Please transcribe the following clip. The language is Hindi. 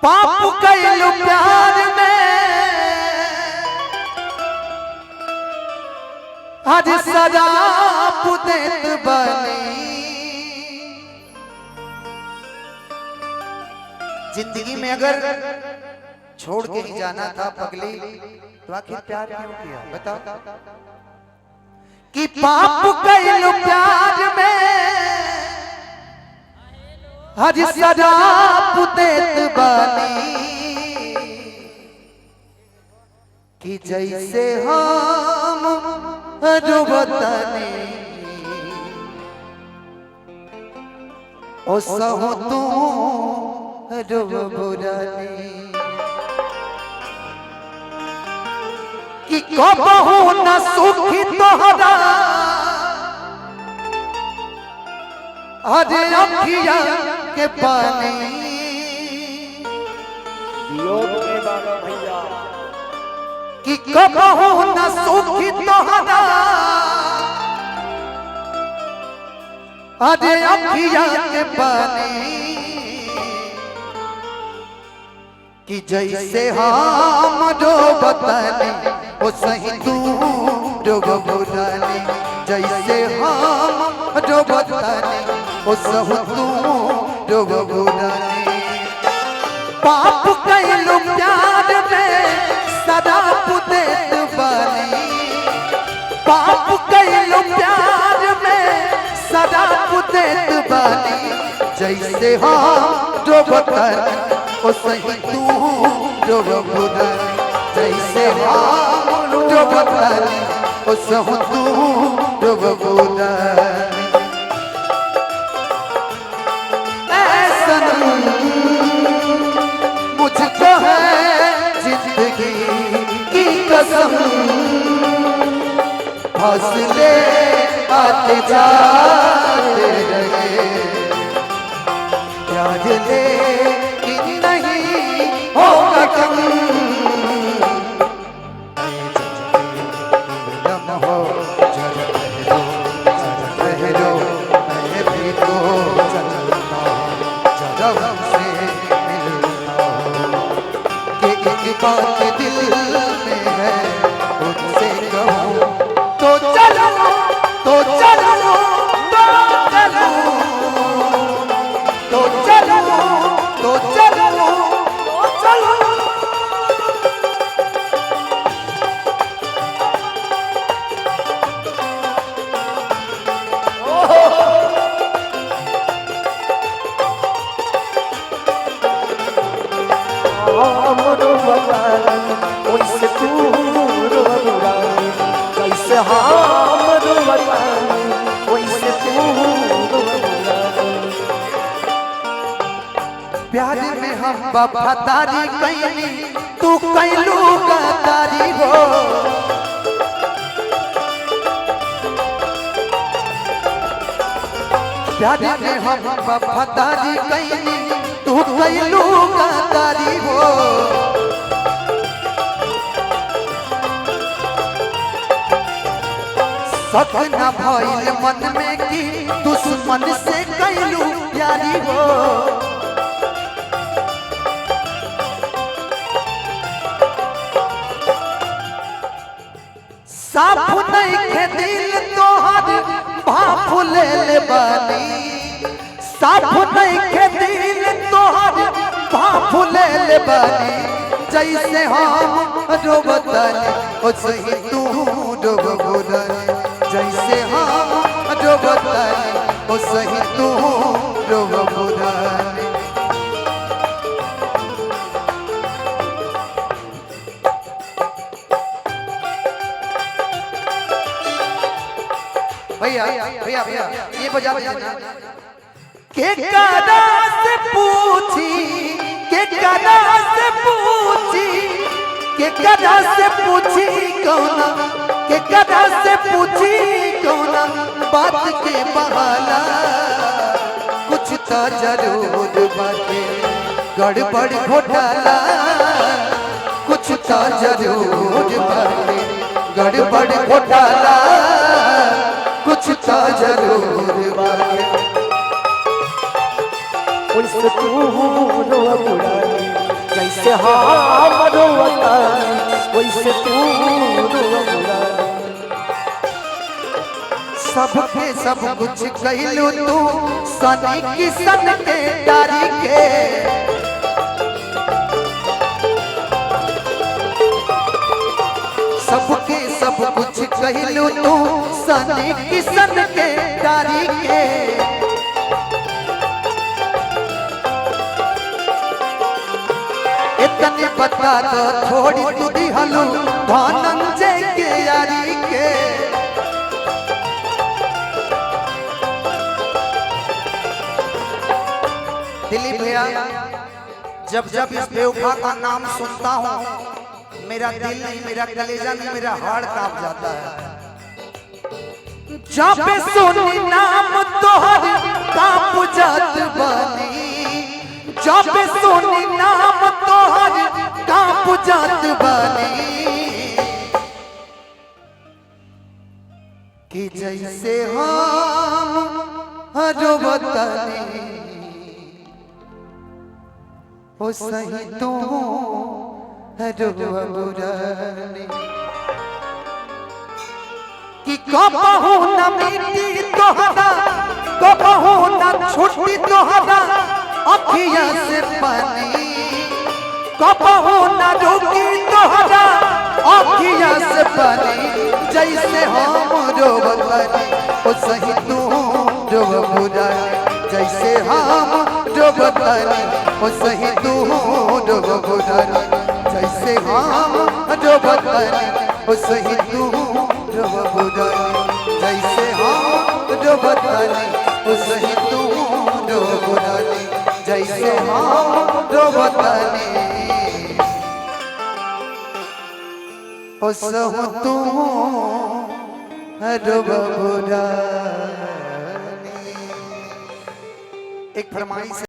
पाप कैलु प्यार में आज सजा पुदेत बनी। जिंदगी में अगर छोड़ के ही जाना था पगली तो आखिर प्यार क्यों किया बताओ। कि पाप कैलु प्यार में आज सजा पुदेत बनी। कि जैसे हम रुबतनी ओ सहु तू रुबुरानी। कि कबहू न सुखी तोहरा अरे अखिया के पानी। भैया कि कबहू न सुखी तोहरा अरे अखिया के पानी। कि जैसे हम डूबतनी ओ सही तू डूबुरानी। जैसे हम डूबतनी ओ सहु तू डूबुरानी। पाप कैलु प्यार में सदा पुदेत बनी। पाप कैलु प्यार में सदा पुदेत बनी। जैसे हम डूबतनी ओ सही तू डूबुरानी। जैसे हम डूबतनी ओ सहु तू डूबुरानी। मुझको है जिंदगी की कसम हौसले आते जाते रहे। प्यार ले कि नहीं होगा कम। हो जरा ठहरो मैं भी तो चलता जरा हमसे मिलता। कि एक बात दिल में है उनसे कहूँ तो चलो तो चलो तो चलो तो चलो तो चलो तो चलो। वैसे तू रुबुरानी। कैसे हम रुबुरानी वैसे तू रुबुरानी। प्यार में हम वफादारी कैली तू कैलू गद्दारी हो। प्यार में हम वफादारी कैली तू कैलू गद्दारी हो। शक न भइल मन में कि दुश्मन से कैलू प्यारी हो। साफ नहीं के दिल तोहर भाफ ले बानी। साफ नहीं के दिल तोहर भाफ ले बानी। जैसे हम डूबतनी ओ सही तू डूबुरानी। जैसे हम डूबतनी ओ सही तू डूबुरानी। भैया भैया भैया ये बजा बजा के कदा से पूछी के कदा से पूछी के कदा से पूछी कौना के कदा से पूछी कौना बात के बहाना। कुछ तो जरूर बाटे गड़बड़ घोटाला। कुछ तो जरूर बाटे गड़बड़ घोटाला। कुछ तो जरूर बाटे वैसे तू रुबुरानी। जैसे हम रोवतानी वैसे तू रोवतानी। सबके सब कुछ कहलू तू सनी किसन के डारी के। सबके सब कुछ कहलू तू सनी किसन के डारी के। इतने बता दो थोड़ी तू दिहलू धनंजय के यारी के। दिलीप भैया, जब जब इस बेवफा का नाम सुनता हूँ मेरा दिल नहीं, मेरा कलेजा नहीं, मेरा हार्ट कांप जाता है। जब सुनी नाम तोहर कांप जात बानी, जब सुनी नाम तोहर कांप जात बानी। कि जैसे हम रोवतानी ओ सही तू रोवतानी। कि कबहू न मिटी तोहरा, कबहू न छुटी तोहरा अखिया से पानी। कबहू न रुकी तोहरा अखिया से पानी। जैसे हम रोवतानी ओ सही तू रोवतानी। जैसे हम रोवतानी ओ सही तू रोवतानी। जैसे हम रोवतानी ओ सही तू रोवतानी। जैसे हम रोवतानी ओ सही तू रोवतानी। जैसे हम रोवतानी ओ सही तू रोवतानी। एक फरमाइश